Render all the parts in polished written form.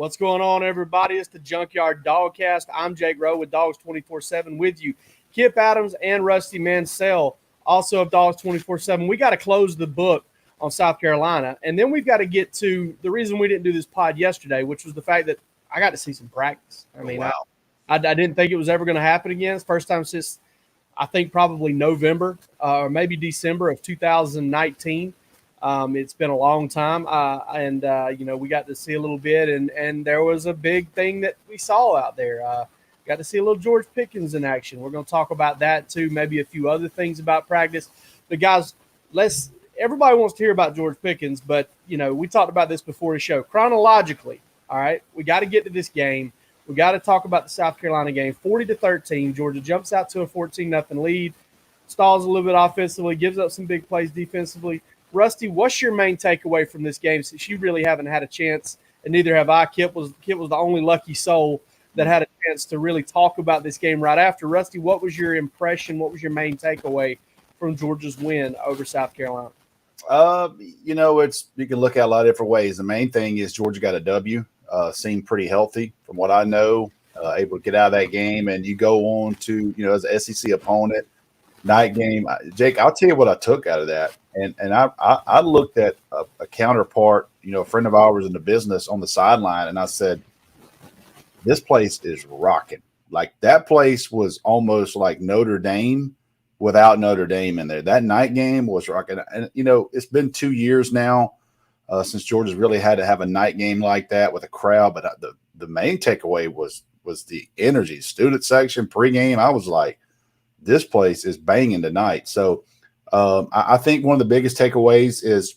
What's going on, everybody? It's the Junkyard Dawgcast. I'm Jake Rowe with Dogs 24/7 with you. Kip Adams and Rusty Mansell, also of Dogs 24/7. We got to close the book on South Carolina, and then we've got to get to the reason we didn't do this pod yesterday, which was the fact that I got to see some practice. I didn't think it was ever going to happen again. It's the first time since I think probably November or maybe December of 2019. It's been a long time, and we got to see a little bit, and there was a big thing that we saw out there. Got to see a little George Pickens in action. We're going to talk about that too, maybe a few other things about practice. But guys, everybody wants to hear about George Pickens, but we talked about this before the show. Chronologically, all right, we got to get to this game. We got to talk about the South Carolina game. 40-13, Georgia jumps out to a 14-0 lead, stalls a little bit offensively, gives up some big plays defensively. Rusty, what's your main takeaway from this game since you really haven't had a chance, and neither have I? Kip was the only lucky soul that had a chance to really talk about this game right after. Rusty, what was your impression? What was your main takeaway from Georgia's win over South Carolina? You can look at a lot of different ways. The main thing is Georgia got a W, seemed pretty healthy from what I know, able to get out of that game. And you go on to, as an SEC opponent, night game. Jake, I'll tell you what I took out of that. And I looked at a counterpart, a friend of ours in the business on the sideline, and I said, this place is rocking. Like, that place was almost like Notre Dame without Notre Dame in there. That night game was rocking. And, it's been 2 years now since Georgia's really had to have a night game like that with a crowd. But the main takeaway was the energy. Student section, pregame, I was like, this place is banging tonight. So I think one of the biggest takeaways is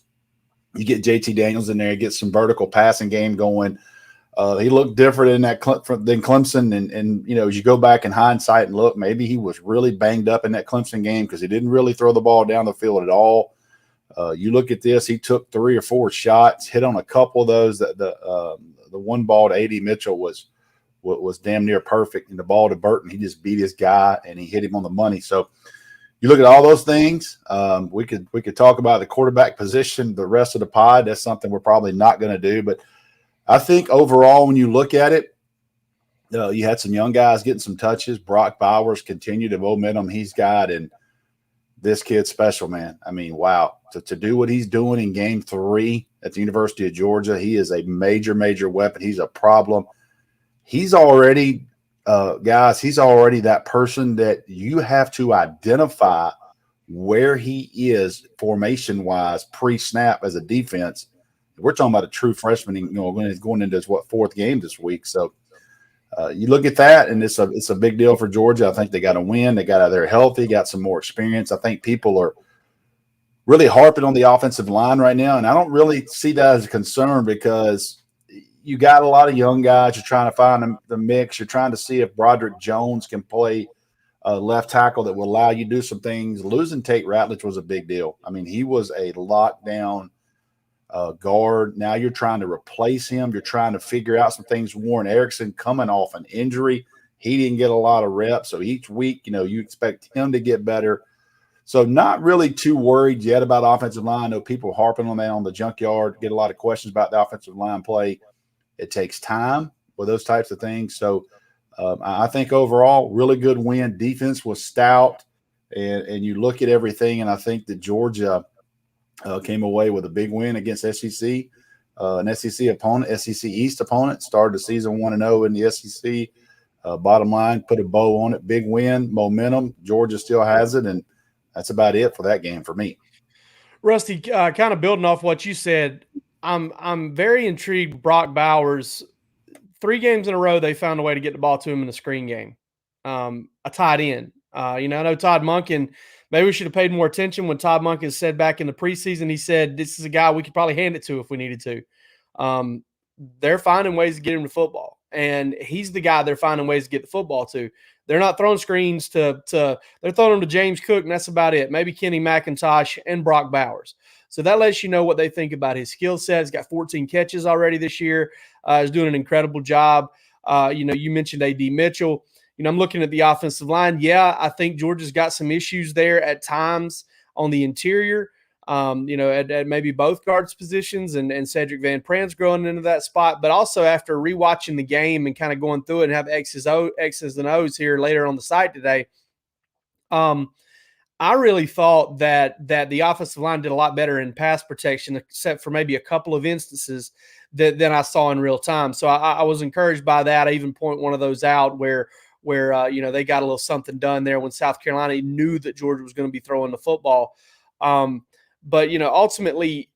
you get JT Daniels in there, get some vertical passing game going. He looked different in that than Clemson. And as you go back in hindsight and look, maybe he was really banged up in that Clemson game because he didn't really throw the ball down the field at all. You look at this, he took 3 or 4 shots, hit on a couple of those. The one ball to A.D. Mitchell was damn near perfect. And the ball to Burton, he just beat his guy and he hit him on the money. So you look at all those things. We could talk about the quarterback position the rest of the pod. That's something we're probably not going to do. But I think overall, when you look at it, you had some young guys getting some touches. Brock Bowers continued the momentum he's got, and this kid's special, man. I mean, wow. To do what he's doing in Game 3 at the University of Georgia, he is a major, major weapon. He's a problem. He's already he's already that person that you have to identify where he is formation-wise pre-snap as a defense. We're talking about a true freshman, when he's going into his, 4th game this week. So you look at that, and it's a big deal for Georgia. I think they got to win. They got out there healthy, got some more experience. I think people are really harping on the offensive line right now, and I don't really see that as a concern because you got a lot of young guys. You're trying to find the mix. You're trying to see if Broderick Jones can play left tackle that will allow you to do some things. Losing Tate Ratledge was a big deal. I mean, he was a lockdown guard. Now you're trying to replace him. You're trying to figure out some things. Warren Erickson coming off an injury. He didn't get a lot of reps. So each week, you expect him to get better. So not really too worried yet about offensive line. I know people harping on that on the Junkyard, get a lot of questions about the offensive line play. It takes time with those types of things. So I think overall, really good win. Defense was stout, and you look at everything, and I think that Georgia came away with a big win against SEC, an SEC opponent, SEC East opponent, started the season 1-0 in the SEC. Bottom line, put a bow on it. Big win, momentum. Georgia still has it, and that's about it for that game for me. Rusty, kind of building off what you said, I'm very intrigued. Brock Bowers, 3 games in a row, they found a way to get the ball to him in a screen game. A tight end. I know Todd Monken, maybe we should have paid more attention when Todd Monken said back in the preseason, he said, this is a guy we could probably hand it to if we needed to. They're finding ways to get him the football, and he's the guy they're finding ways to get the football to. They're not throwing screens they're throwing them to James Cook, and that's about it. Maybe Kenny McIntosh and Brock Bowers. So that lets you know what they think about his skill set. He's got 14 catches already this year. He's doing an incredible job. You mentioned A.D. Mitchell. I'm looking at the offensive line. Yeah, I think Georgia's got some issues there at times on the interior. at maybe both guards positions, and Cedric Van Pran's growing into that spot. But also after rewatching the game and kind of going through it and have X's and O's here later on the site today, I really thought that the offensive line did a lot better in pass protection, except for maybe a couple of instances than I saw in real time. So I was encouraged by that. I even point one of those out where they got a little something done there when South Carolina knew that Georgia was going to be throwing the football. But ultimately,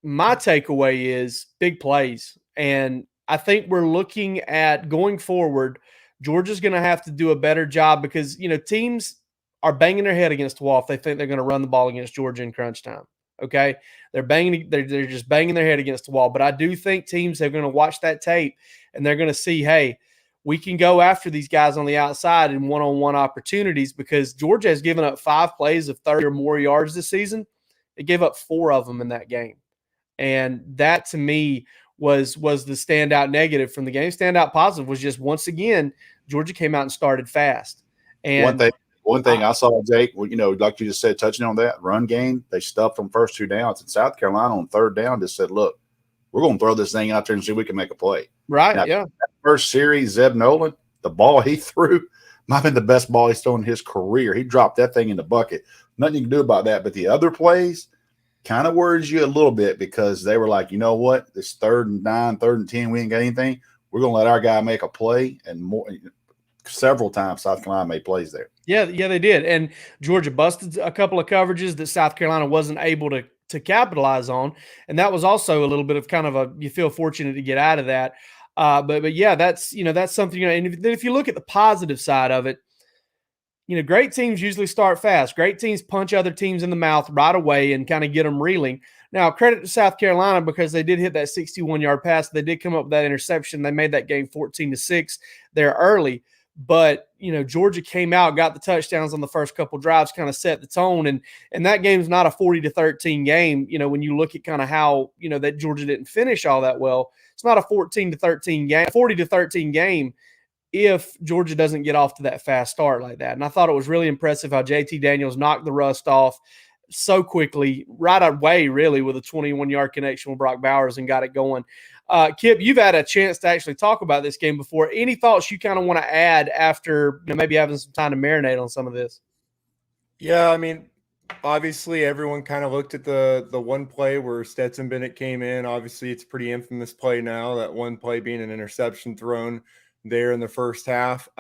my takeaway is big plays, and I think we're looking at going forward. Georgia's going to have to do a better job because teams are banging their head against the wall if they think they're going to run the ball against Georgia in crunch time. Okay, they're just banging their head against the wall. But I do think teams are going to watch that tape and they're going to see, hey, we can go after these guys on the outside in one-on-one opportunities, because Georgia has given up 5 plays of 30 or more yards this season. They gave up 4 of them in that game, and that to me was the standout negative from the game. Standout positive was just, once again, Georgia came out and started fast. And one thing I saw, Jake, like you just said, touching on that run game, they stuffed them first 2 downs. And South Carolina on 3rd down just said, look, we're going to throw this thing out there and see if we can make a play. Right, now, yeah. That first series, Zeb Nolan, the ball he threw might have been the best ball he's thrown in his career. He dropped that thing in the bucket. Nothing you can do about that. But the other plays kind of worries you a little bit, because they were like, you know what, this 3rd and 9, 3rd and 10, we ain't got anything. We're going to let our guy make a play, and more. Several times South Carolina made plays there. Yeah, they did. And Georgia busted a couple of coverages that South Carolina wasn't able to capitalize on. And that was also a little bit of kind of you feel fortunate to get out of that. But yeah, that's something, and if you look at the positive side of it, great teams usually start fast. Great teams punch other teams in the mouth right away and kind of get them reeling. Now, credit to South Carolina, because they did hit that 61-yard pass. They did come up with that interception. They made that game 14-6 there early. But, Georgia came out, got the touchdowns on the first couple drives, kind of set the tone. And that game's not a 40-13 game. When you look at kind of how, that Georgia didn't finish all that well, it's not a 40-13 game if Georgia doesn't get off to that fast start like that. And I thought it was really impressive how JT Daniels knocked the rust off so quickly, right away, really, with a 21-yard connection with Brock Bowers and got it going. Kip, you've had a chance to actually talk about this game before. Any thoughts you kind of want to add after maybe having some time to marinate on some of this? Yeah, I mean, obviously everyone kind of looked at the one play where Stetson Bennett came in. Obviously, it's a pretty infamous play now, that one play being an interception thrown there in the first half.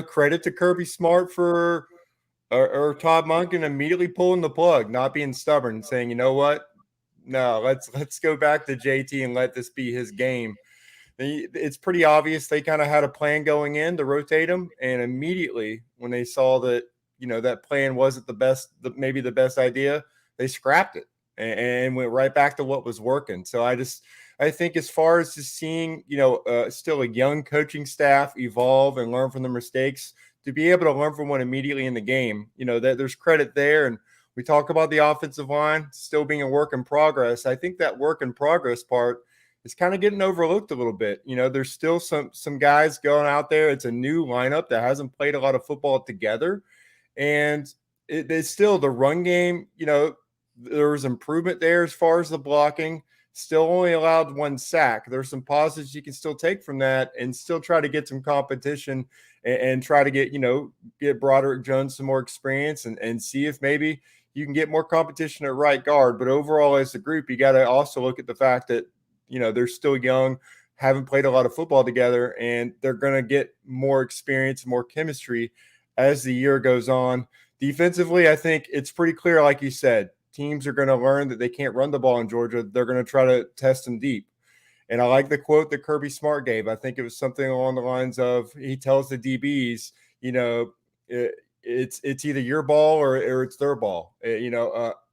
Credit to Kirby Smart for or Todd Monken immediately pulling the plug, not being stubborn and saying, you know what? No, let's go back to JT and let this be his game. It's pretty obvious they kind of had a plan going in to rotate him, and immediately when they saw that that plan wasn't maybe the best idea, they scrapped it and went right back to what was working. So I think as far as just seeing still a young coaching staff evolve and learn from the mistakes, to be able to learn from one immediately in the game, that there's credit there. And we talk about the offensive line still being a work in progress. I think that work in progress part is kind of getting overlooked a little bit. There's still some guys going out there. It's a new lineup that hasn't played a lot of football together. And it's still the run game. There was improvement there as far as the blocking. Still only allowed 1 sack. There's some positives you can still take from that and still try to get some competition and try to get Broderick Jones some more experience and see if maybe you can get more competition at right guard. But overall, as a group, you got to also look at the fact that, they're still young, haven't played a lot of football together, and they're going to get more experience, more chemistry as the year goes on. Defensively, I think it's pretty clear, like you said, teams are going to learn that they can't run the ball in Georgia. They're going to try to test them deep. And I like the quote that Kirby Smart gave. I think it was something along the lines of, he tells the DBs, it's either your ball or it's their ball.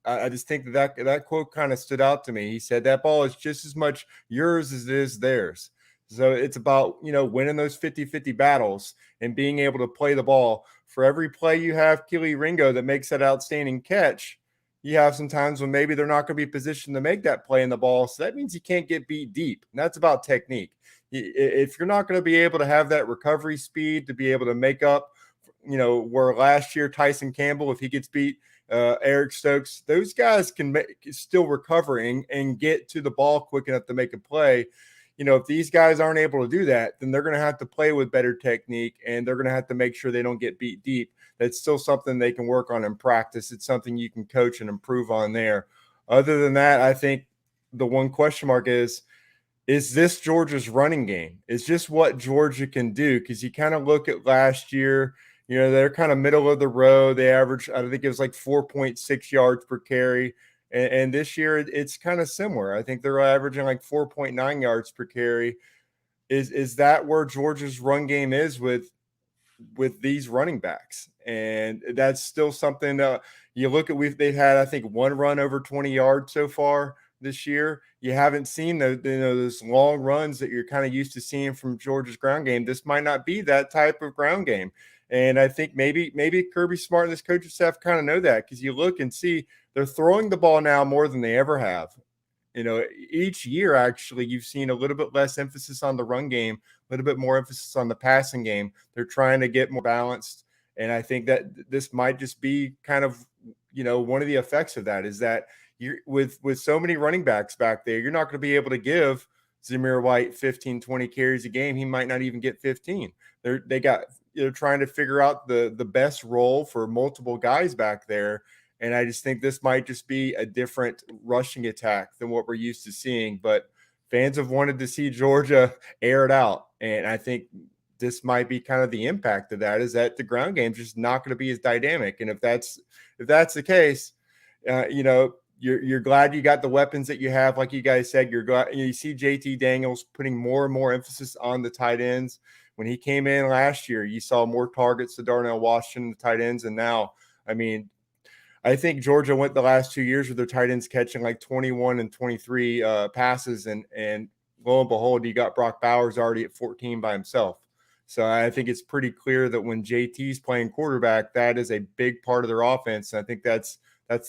I just think that quote kind of stood out to me. He said that ball is just as much yours as it is theirs. So it's about, winning those 50-50 battles and being able to play the ball. For every play you have Keely Ringo that makes that outstanding catch, you have some times when maybe they're not going to be positioned to make that play in the ball. So that means you can't get beat deep. And that's about technique. If you're not going to be able to have that recovery speed to be able to make up, where last year Tyson Campbell, if he gets beat Eric Stokes, those guys can still recover and get to the ball quick enough to make a play. If these guys aren't able to do that, then they're going to have to play with better technique, and they're going to have to make sure they don't get beat deep. That's still something they can work on in practice. It's something you can coach and improve on there. Other than that, I think the one question mark is this Georgia's running game? Is just what Georgia can do? Because you kind of look at last year, they're kind of middle of the road. They average, I think it was like 4.6 yards per carry. And this year it's kind of similar. I think they're averaging like 4.9 yards per carry. Is that where Georgia's run game is with these running backs? And that's still something you look at. They've had, I think, one run over 20 yards so far this year. You haven't seen those long runs that you're kind of used to seeing from Georgia's ground game. This might not be that type of ground game. And I think maybe Kirby Smart and this coaching staff kind of know that, because you look and see they're throwing the ball now more than they ever have. Each year, actually, you've seen a little bit less emphasis on the run game, a little bit more emphasis on the passing game. They're trying to get more balanced. And I think that this might just be kind of, one of the effects of that is that you're with so many running backs back there, you're not going to be able to give Zamir White 15, 20 carries a game. He might not even get 15. They're trying to figure out the best role for multiple guys back there. And I just think this might just be a different rushing attack than what we're used to seeing. But fans have wanted to see Georgia air it out. And I think this might be kind of the impact of that, is that the ground game is just not going to be as dynamic. And if that's the case, you're glad you got the weapons that you have. Like you guys said, you're glad you see JT Daniels putting more and more emphasis on the tight ends. When he came in last year, you saw more targets to Darnell Washington, the tight ends. And now, I think Georgia went the last 2 years with their tight ends catching like 21 and 23 passes. And lo and behold, you got Brock Bowers already at 14 by himself. So I think it's pretty clear that when JT's playing quarterback, that is a big part of their offense. And I think that's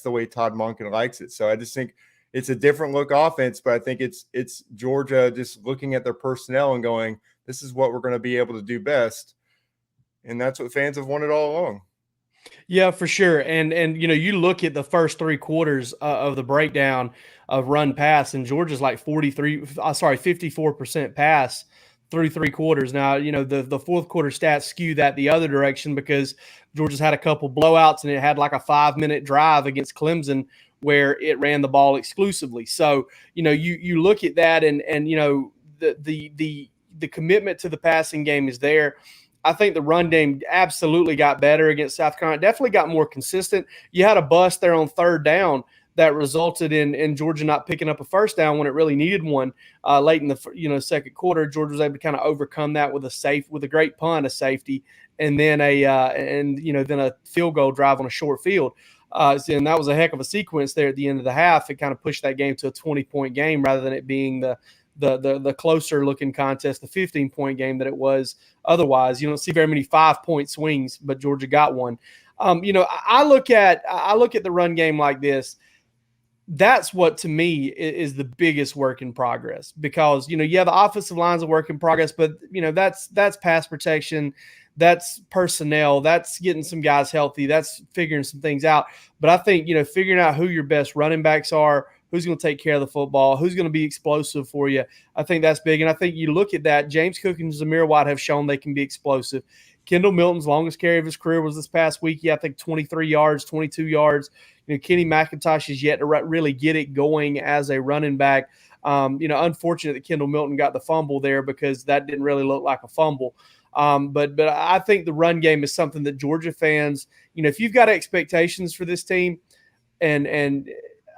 the way Todd Monken likes it. So I just think it's a different look offense, but I think it's Georgia just looking at their personnel and going, this is what we're going to be able to do best. And that's what fans have wanted all along. Yeah, for sure. And you look at the first 3 quarters of the breakdown of run pass, and Georgia's like 54% pass through 3 quarters. Now, the fourth quarter stats skew that the other direction, because Georgia's had a couple blowouts, and it had like a 5-minute drive against Clemson where it ran the ball exclusively. So, you look at that, and the commitment to the passing game is there. I think the run game absolutely got better against South Carolina. Definitely got more consistent. You had a bust there on 3rd down that resulted in Georgia not picking up a first down when it really needed one late in the second quarter. Georgia was able to kind of overcome that with a great punt, a safety, and then then a field goal drive on a short field. And that was a heck of a sequence there at the end of the half. It kind of pushed that game to a 20-point game rather than it being the closer looking contest, the 15-point game that it was otherwise. You don't see very many 5-point swings, but Georgia got one. I look at the run game like this. That's what to me is the biggest work in progress, because the offensive line's a work in progress, but that's pass protection, that's personnel, that's getting some guys healthy, that's figuring some things out. But I think figuring out who your best running backs are, who's going to take care of the football, who's going to be explosive for you, I think that's big. And I think you look at that, James Cook and Zamir White have shown they can be explosive. Kendall Milton's longest carry of his career was this past week. I think 23 yards, 22 yards. Kenny McIntosh is yet to really get it going as a running back. Unfortunate that Kendall Milton got the fumble there, because that didn't really look like a fumble. But I think the run game is something that Georgia fans, if you've got expectations for this team, and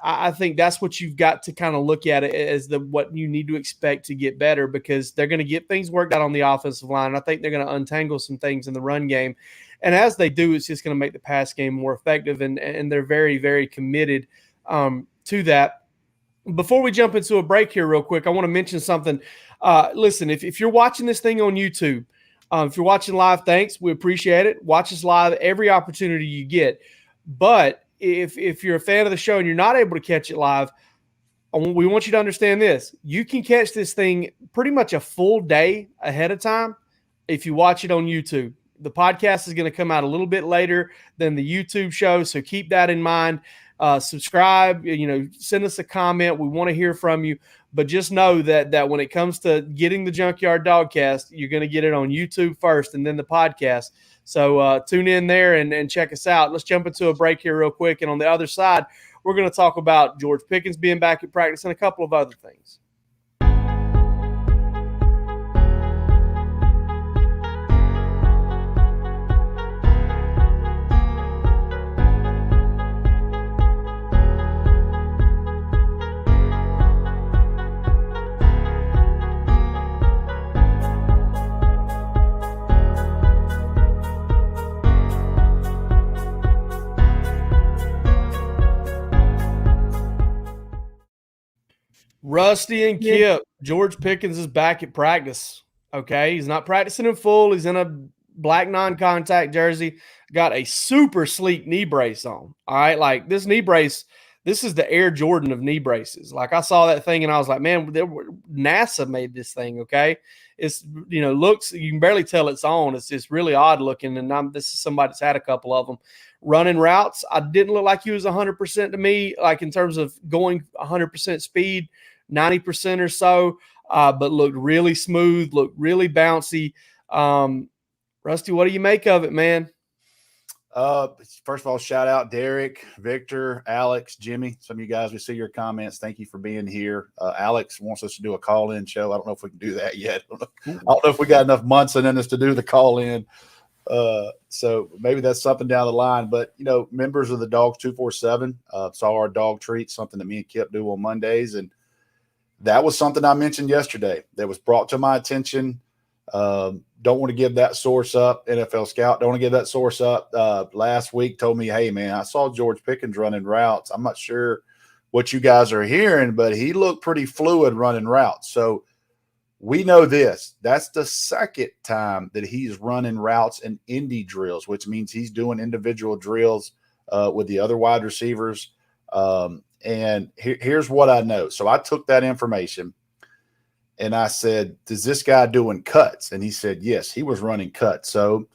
I think that's what you've got to kind of look at it as what you need to expect to get better, because they're going to get things worked out on the offensive line. And I think they're going to untangle some things in the run game. And as they do, it's just going to make the pass game more effective. And they're very, very committed to that. Before we jump into a break here real quick, I want to mention something. Listen, if you're watching this thing on YouTube, if you're watching live, thanks. We appreciate it. Watch us live every opportunity you get. But if you're a fan of the show and you're not able to catch it live, we want you to understand this. You can catch this thing pretty much a full day ahead of time if you watch it on YouTube. the podcast is going to come out a little bit later than the YouTube show, so keep that in mind. Subscribe, send us a comment. We want to hear from you, but just know that when it comes to getting the Junkyard Dawgcast, you're going to get it on YouTube first and then the podcast. So tune in there and check us out. Let's jump into a break here real quick. And on the other side, we're going to talk about George Pickens being back at practice and a couple of other things. Rusty and Kip, George Pickens is back at practice. Okay, he's not practicing in full. He's in a black non-contact jersey. Got a super sleek knee brace on. All right, like this knee brace, this is the Air Jordan of knee braces. Like I saw that thing and I was like, man, NASA made this thing. Okay, it's looks, you can barely tell it's on. It's just really odd looking. And this is somebody that's had a couple of them. Running routes, I didn't look like he was 100% to me, like in terms of going 100% speed, 90% or so, but looked really smooth, looked really bouncy. Rusty, what do you make of it, man? First of all, shout out Derek, Victor, Alex, Jimmy. Some of you guys, we see your comments. Thank you for being here. Alex wants us to do a call-in show. I don't know if we can do that yet. I don't know if we got enough months in us to do the call-in. So maybe that's something down the line. But, members of the Dogs 247 saw our dog treat, something that me and Kip do on Mondays. And that was something I mentioned yesterday that was brought to my attention. Don't want to give that source up, NFL Scout. Don't want to give that source up. Last week told me, hey, man, I saw George Pickens running routes. I'm not sure what you guys are hearing, but he looked pretty fluid running routes. So we know this. That's the second time that he's running routes in indie drills, which means he's doing individual drills with the other wide receivers. And here's what I know. So I took that information and I said, is this guy doing cuts? And he said, yes, he was running cuts. So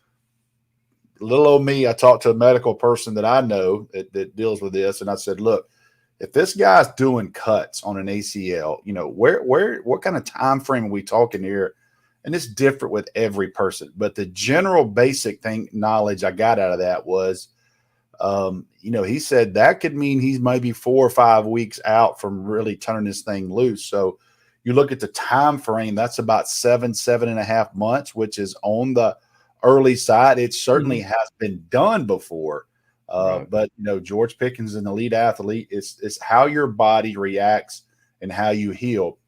little old me, I talked to a medical person that I know that deals with this. And I said, look, if this guy's doing cuts on an ACL, what kind of time frame are we talking here? And it's different with every person. But the general basic knowledge I got out of that was, he said that could mean he's maybe 4 or 5 weeks out from really turning this thing loose. So you look at the time frame, that's about 7.5 months, which is on the early side. It certainly has been done before. Right. But, George Pickens is an elite athlete. It's how your body reacts and how you heal.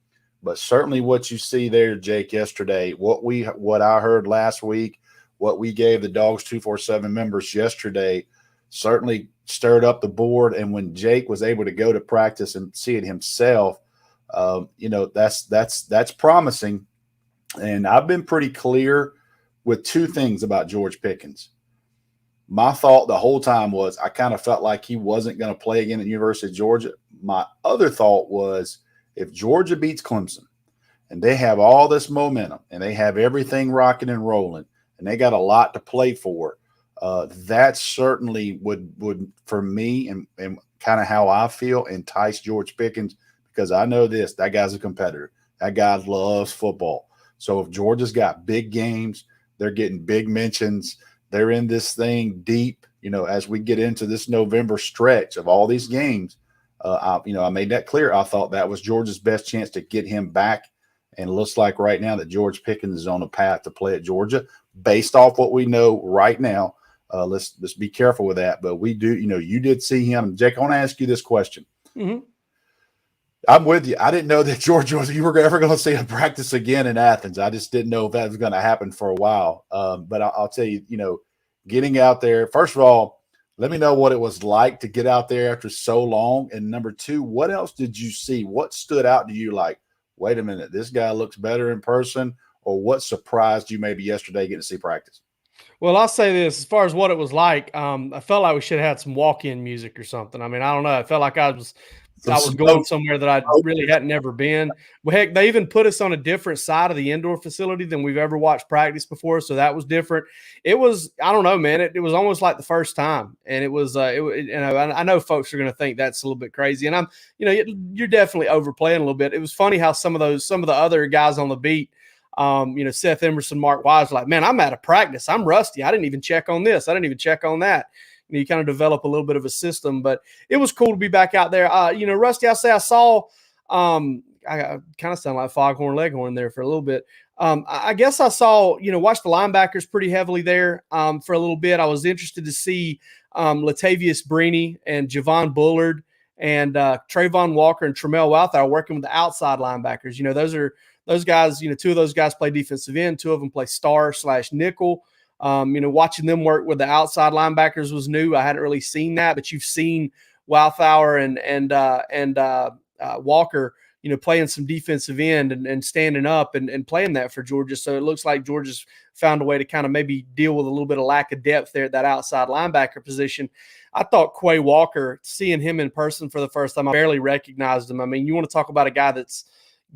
But certainly what you see there, Jake, yesterday, what I heard last week, what we gave the Dogs 247 members yesterday, certainly stirred up the board. And when Jake was able to go to practice and see it himself, that's promising. And I've been pretty clear with two things about George Pickens. My thought the whole time was I kind of felt like he wasn't going to play again at the University of Georgia. My other thought was if Georgia beats Clemson and they have all this momentum and they have everything rocking and rolling and they got a lot to play for, that certainly would for me and kind of how I feel entice George Pickens, because I know that guy's a competitor. That guy loves football. So if Georgia's got big games, they're getting big mentions, they're in this thing deep, as we get into this November stretch of all these games, I made that clear. I thought that was Georgia's best chance to get him back. And it looks like right now that George Pickens is on a path to play at Georgia based off what we know right now. Let's be careful with that. But we do, you did see him. Jake, I want to ask you this question. Mm-hmm. I'm with you. I didn't know that Georgia you were ever going to see him practice again in Athens. I just didn't know if that was going to happen for a while. But I'll tell you, getting out there, first of all, let me know what it was like to get out there after so long. And number two, what else did you see? What stood out to you like, wait a minute, this guy looks better in person? Or what surprised you maybe yesterday getting to see practice? Well, I'll say this, as far as what it was like, I felt like we should have had some walk-in music or something. I mean, I don't know. I felt like I was I was going somewhere that I really hadn't ever been. Well, heck, they even put us on a different side of the indoor facility than we've ever watched practice before, so that was different. It was, I don't know, man. It was almost like the first time, and it was. I know folks are going to think that's a little bit crazy, and you're definitely overplaying a little bit. It was funny how some of the other guys on the beat, Seth Emerson, Mark Wise, were like, man, I'm out of practice. I'm rusty. I didn't even check on this. I didn't even check on that. You kind of develop a little bit of a system, but it was cool to be back out there. Rusty, I saw, I kind of sound like Foghorn Leghorn there for a little bit. I guess I saw, watched the linebackers pretty heavily there for a little bit. I was interested to see Latavius Brini and Javon Bullard and Trayvon Walker and Tramel Walthour working with the outside linebackers. Those guys, two of those guys play defensive end. Two of them play star/nickel. Watching them work with the outside linebackers was new. I hadn't really seen that, but you've seen Walthour and Walker, playing some defensive end and standing up and playing that for Georgia. So it looks like Georgia's found a way to kind of maybe deal with a little bit of lack of depth there at that outside linebacker position. I thought Quay Walker, seeing him in person for the first time, I barely recognized him. I mean, you want to talk about a guy that's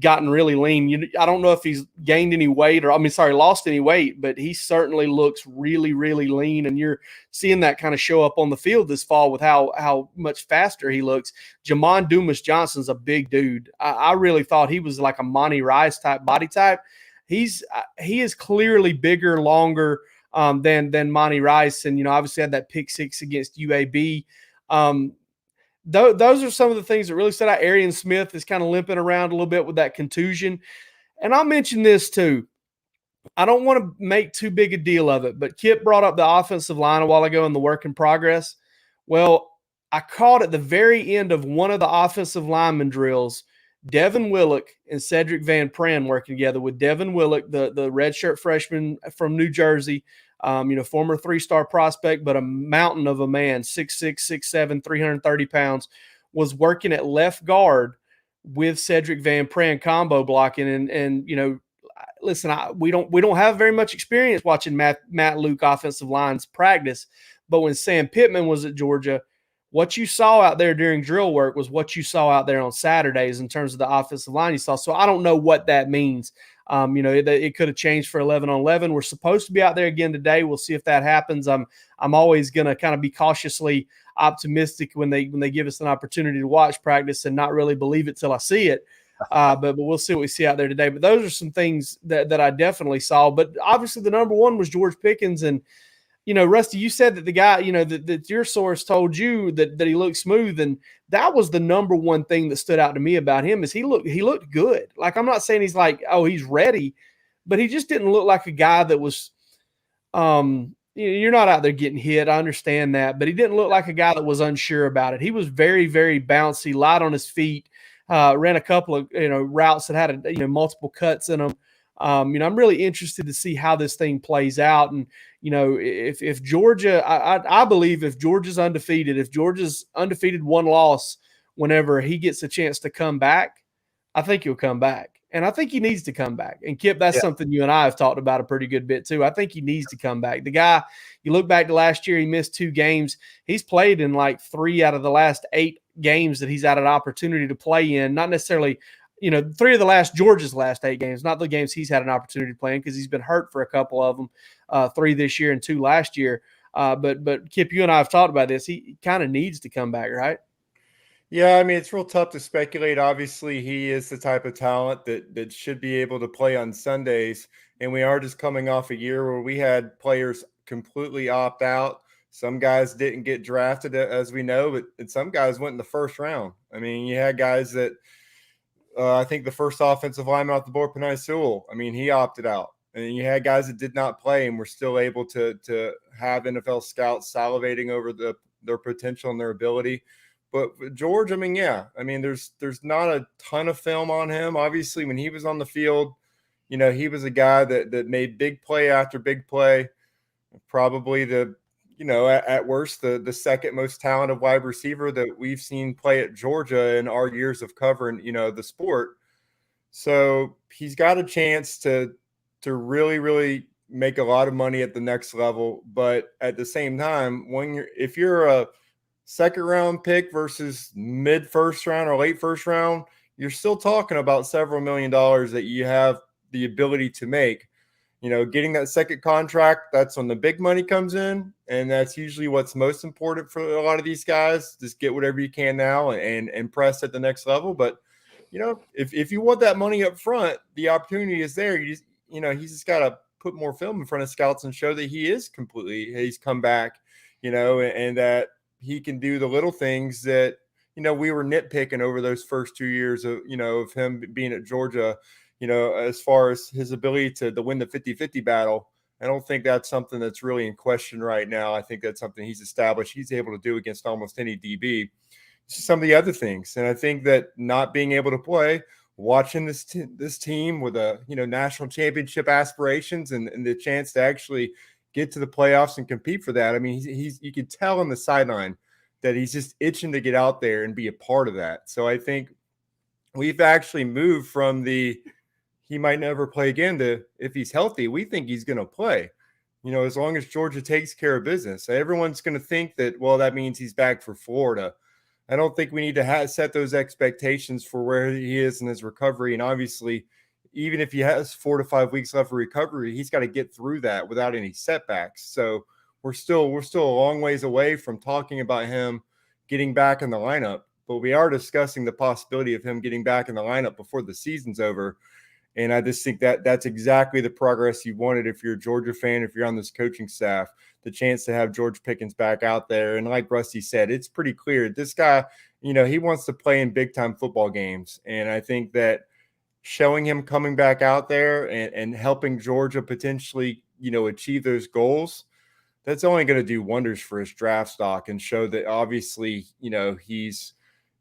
gotten really lean. I don't know if he's gained any weight lost any weight, but he certainly looks really, really lean. And you're seeing that kind of show up on the field this fall with how much faster he looks. Jamon Dumas Johnson's a big dude. I really thought he was like a Monty Rice type body type. He is clearly bigger, longer than Monty Rice. And, obviously had that pick six against UAB. Those are some of the things that really stood out. Arian Smith is kind of limping around a little bit with that contusion. And I'll mention this too. I don't want to make too big a deal of it, but Kip brought up the offensive line a while ago in the work in progress. Well, I caught at the very end of one of the offensive lineman drills, Devin Willock and Cedric Van Pran working together, with Devin Willock, the redshirt freshman from New Jersey, former three-star prospect, but a mountain of a man, 6'6", 6'7", 330 pounds, was working at left guard with Cedric Van Pran combo blocking. And listen, we don't have very much experience watching Matt Luke offensive lines practice, but when Sam Pittman was at Georgia, what you saw out there during drill work was what you saw out there on Saturdays in terms of the offensive line you saw. So I don't know what that means. It could have changed for 11-on-11. We're supposed to be out there again today. We'll see if that happens. I'm always going to kind of be cautiously optimistic when they give us an opportunity to watch practice and not really believe it till I see it. But we'll see what we see out there today. But those are some things that I definitely saw. But obviously the number one was George Pickens. And, Rusty, you said that the guy, that your source told you that he looked smooth. And that was the number one thing that stood out to me about him is he looked good. Like, I'm not saying he's like, oh, he's ready, but he just didn't look like a guy that was, you're not out there getting hit. I understand that, but he didn't look like a guy that was unsure about it. He was very, very bouncy, light on his feet, ran a couple of, routes that had, multiple cuts in them. I'm really interested to see how this thing plays out. And, if Georgia, I believe if Georgia's undefeated, one loss whenever he gets a chance to come back, I think he'll come back. And I think he needs to come back. And Kip, that's something you and I have talked about a pretty good bit too. I think he needs to come back. The guy, you look back to last year, he missed 2 games. He's played in like 3 out of the last 8 games that he's had an opportunity to play in. Not necessarily, 3 of Georgia's last 8 games, not the games he's had an opportunity to play in because he's been hurt for a couple of them, 3 this year and 2 last year. But Kip, you and I have talked about this. He kind of needs to come back, right? Yeah, I mean, it's real tough to speculate. Obviously, he is the type of talent that should be able to play on Sundays. And we are just coming off a year where we had players completely opt out. Some guys didn't get drafted, as we know, but some guys went in the first round. I mean, you had guys that I think the first offensive lineman off the board, Penei Sewell, I mean, he opted out. And you had guys that did not play and were still able to have NFL scouts salivating over their potential and their ability. But George, I mean, yeah. I mean, there's not a ton of film on him. Obviously, when he was on the field, he was a guy that made big play after big play. Probably at worst, the second most talented wide receiver that we've seen play at Georgia in our years of covering, the sport. So he's got a chance to really, really make a lot of money at the next level. But at the same time, if you're a second round pick versus mid first round or late first round, you're still talking about several $1 million that you have the ability to make. Getting that second contract, that's when the big money comes in. And that's usually what's most important for a lot of these guys. Just get whatever you can now and press at the next level. But, if you want that money up front, the opportunity is there. He's just got to put more film in front of scouts and show that he's come back, and that he can do the little things that, we were nitpicking over those first 2 years of him being at Georgia. As far as his ability to win the 50-50 battle, I don't think that's something that's really in question right now. I think that's something he's established he's able to do against almost any DB. It's just some of the other things. And I think that not being able to play, watching this team with a national championship aspirations and the chance to actually get to the playoffs and compete for that. I mean, you could tell on the sideline that he's just itching to get out there and be a part of that. So I think we've actually moved from he might never play again to, if he's healthy, we think he's going to play, as long as Georgia takes care of business. Everyone's going to think that, well, that means he's back for Florida. I don't think we need to set those expectations for where he is in his recovery. And obviously, even if he has 4 to 5 weeks left of recovery, he's got to get through that without any setbacks. So we're still a long ways away from talking about him getting back in the lineup, but we are discussing the possibility of him getting back in the lineup before the season's over. And I just think that that's exactly the progress you wanted if you're a Georgia fan, if you're on this coaching staff, the chance to have George Pickens back out there. And like Rusty said, it's pretty clear. This guy, he wants to play in big-time football games. And I think that showing him coming back out there and helping Georgia potentially, achieve those goals, that's only going to do wonders for his draft stock and show that obviously,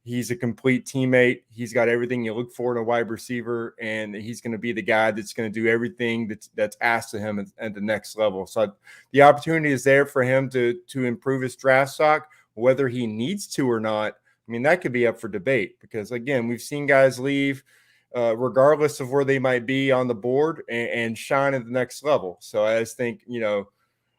he's a complete teammate. He's got everything you look for in a wide receiver, and he's going to be the guy that's going to do everything that's asked of him at the next level. So the opportunity is there for him to improve his draft stock, whether he needs to or not. I mean, that could be up for debate because, again, we've seen guys leave regardless of where they might be on the board and shine at the next level. So I just think,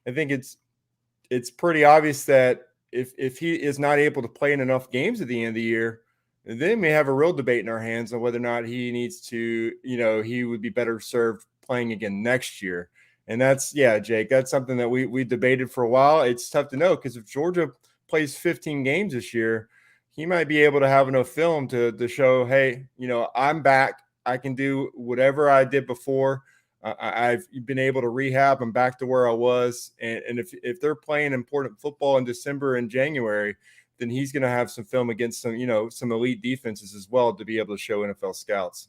I think it's pretty obvious that if he is not able to play in enough games at the end of the year, then we have a real debate in our hands on whether or not he needs to, he would be better served playing again next year. And that's, Jake, that's something that we debated for a while. It's tough to know because if Georgia plays 15 games this year, he might be able to have enough film to show, hey, I'm back. I can do whatever I did before. I've been able to rehab. I'm back to where I was. And if they're playing important football in December and January, then he's going to have some film against some elite defenses as well to be able to show NFL scouts.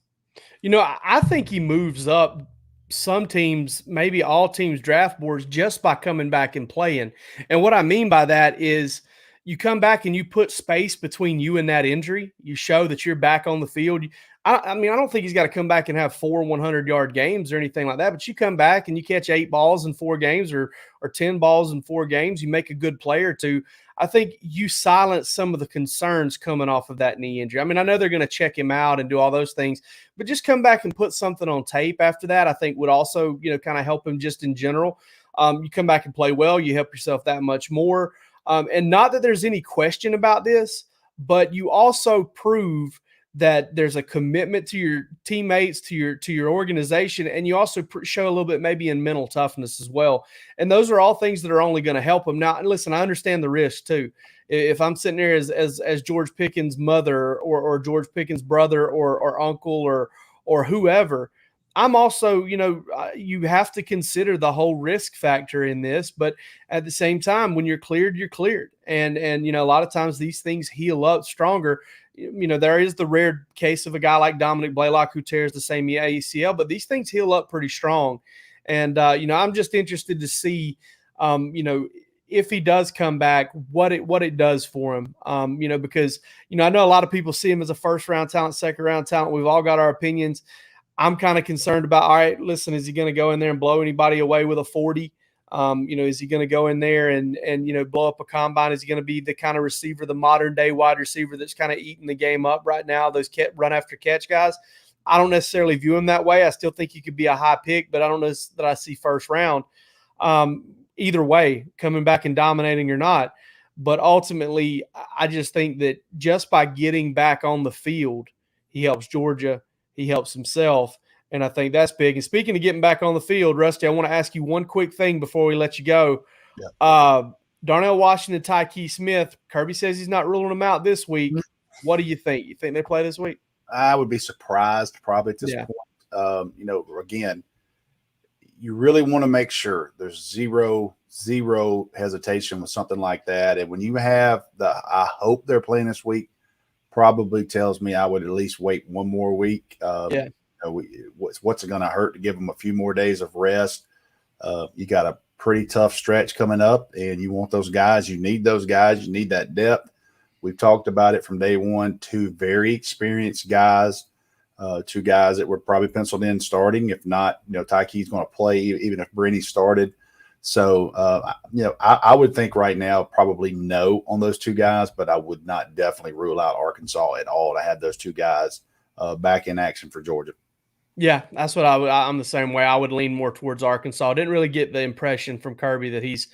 I think he moves up some teams, maybe all teams' draft boards just by coming back and playing. And what I mean by that is you come back and you put space between you and that injury. You show that you're back on the field. I mean, I don't think he's got to come back and have 4 100-yard games or anything like that, but you come back and you catch 8 balls in 4 games or 10 balls in 4 games, you make a good play or two. I think you silence some of the concerns coming off of that knee injury. I mean, I know they're going to check him out and do all those things, but just come back and put something on tape after that, I think would also, kind of help him just in general. You come back and play well, you help yourself that much more. And not that there's any question about this, but you also prove that there's a commitment to your teammates, to your organization, and you also show a little bit maybe in mental toughness as well. And those are all things that are only going to help him. Now, listen, I understand the risk too. If I'm sitting there as George Pickens' mother or George Pickens' brother or uncle or whoever, I'm also, you have to consider the whole risk factor in this, but at the same time, when you're cleared, you're cleared. And a lot of times these things heal up stronger. There is the rare case of a guy like Dominic Blaylock who tears the same ACL, but these things heal up pretty strong. And, I'm just interested to see, if he does come back, what it does for him, because, I know a lot of people see him as a first round talent, second round talent. We've all got our opinions. I'm kind of concerned about, all right, listen, is he going to go in there and blow anybody away with a 40? Is he going to go in there and blow up a combine? Is he going to be the kind of receiver, the modern day wide receiver that's kind of eating the game up right now, those run after catch guys? I don't necessarily view him that way. I still think he could be a high pick, but I don't know that I see first round. Either way, coming back and dominating or not. But ultimately, I just think that just by getting back on the field, he helps Georgia, he helps himself, and I think that's big. And speaking of getting back on the field, Rusty, I want to ask you one quick thing before we let you go. Yeah. Darnell Washington, Tyke Smith, Kirby says he's not ruling them out this week. What do you think? You think they play this week? I would be surprised probably at this point. Again, you really want to make sure there's zero hesitation with something like that. And when you have I hope they're playing this week, probably tells me I would at least wait one more week. What's it going to hurt to give them a few more days of rest? You got a pretty tough stretch coming up, and you want those guys. You need those guys. You need that depth. We've talked about it from day one. Two very experienced guys, two guys that were probably penciled in starting. If not, Tyke's going to play even if Brenny started. So, I would think right now probably no on those two guys, but I would not definitely rule out Arkansas at all to have those two guys back in action for Georgia. Yeah, that's what I'm the same way. I would lean more towards Arkansas. I didn't really get the impression from Kirby that he's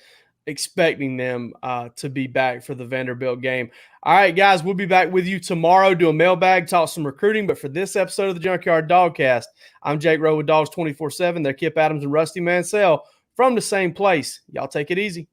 expecting them to be back for the Vanderbilt game. All right, guys, we'll be back with you tomorrow, do a mailbag, talk some recruiting. But for this episode of the Junkyard Dawgcast, I'm Jake Rowe with Dogs 24/7. They're Kip Adams and Rusty Mansell from the same place. Y'all take it easy.